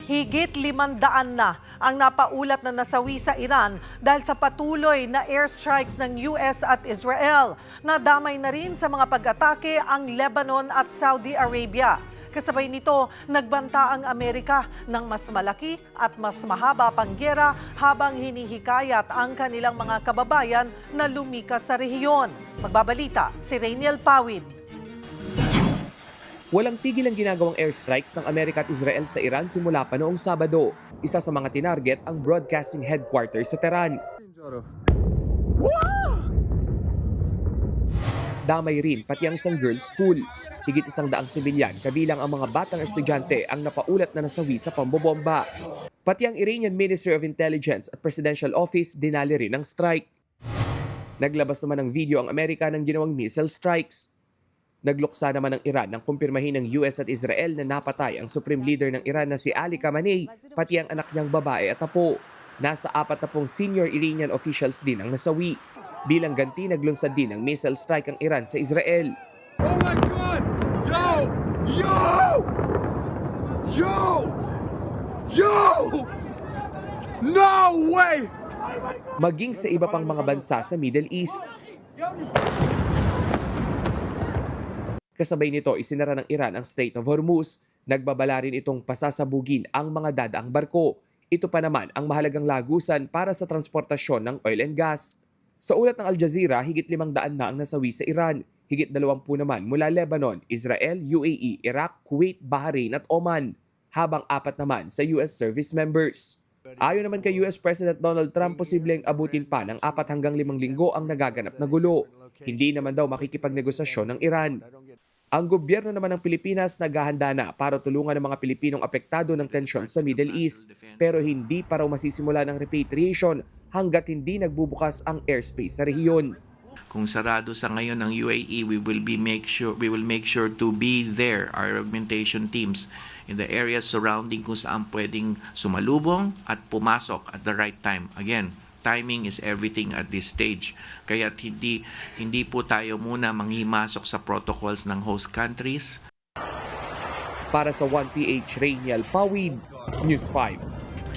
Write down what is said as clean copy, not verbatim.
Higit 500 na ang napaulat na nasawi sa Iran dahil sa patuloy na airstrikes ng US at Israel. Nadamay na rin sa mga pag-atake ang Lebanon at Saudi Arabia. Kasabay nito, nagbanta ang Amerika ng mas malaki at mas mahaba pang giyera habang hinihikayat ang kanilang mga kababayan na lumikas sa rehiyon. Magbabalita si Rainiel Pawid. Walang tigil ang ginagawang airstrikes ng Amerika at Israel sa Iran simula pa noong Sabado. Isa sa mga tinarget ang broadcasting headquarters sa Tehran. Damay rin pati ang isang girls' school. Higit 100 sibilyan kabilang ang mga batang estudyante ang napaulat na nasawi sa pambobomba. Pati ang Iranian Ministry of Intelligence at Presidential Office dinali rin ang strike. Naglabas naman ng video ang Amerika ng ginawang missile strikes. Nagluksa naman ng Iran nang kumpirmahin ng US at Israel na napatay ang Supreme Leader ng Iran na si Ali Khamenei, pati ang anak niyang babae at apo. Nasa 40 senior Iranian officials din ang nasawi. Bilang ganti, naglunsad din ng missile strike ang Iran sa Israel. Oh my God! Yo! Yo! Yo! Yo! No way! Maging sa iba pang mga bansa sa Middle East. Kasabay nito, isinara ng Iran ang Strait of Hormuz. Nagbabala rin itong pasasabugin ang mga dadaang barko. Ito pa naman ang mahalagang lagusan para sa transportasyon ng oil and gas. Sa ulat ng Al Jazeera, higit 500 na ang nasawi sa Iran. Higit 20 naman mula Lebanon, Israel, UAE, Iraq, Kuwait, Bahrain at Oman. Habang 4 naman sa US service members. Ayon naman kay US President Donald Trump, posibleng abutin pa ng 4 hanggang 5 linggo ang nagaganap na gulo. Hindi naman daw makikipagnegosasyon ng Iran. Ang gobyerno naman ng Pilipinas naghahanda na para tulungan ang mga Pilipinong apektado ng tensyon sa Middle East. Pero hindi pa raw masisimula ng repatriation hanggat hindi nagbubukas ang airspace sa rehiyon. Kung sarado sa ngayon ng UAE, we will make sure to be there, our augmentation teams, in the areas surrounding kung saan pwedeng sumalubong at pumasok at the right time. Again, timing is everything at this stage. Kaya hindi po tayo muna manghimasok sa protocols ng host countries. Para sa 1PH Rainiel Pawid, News 5.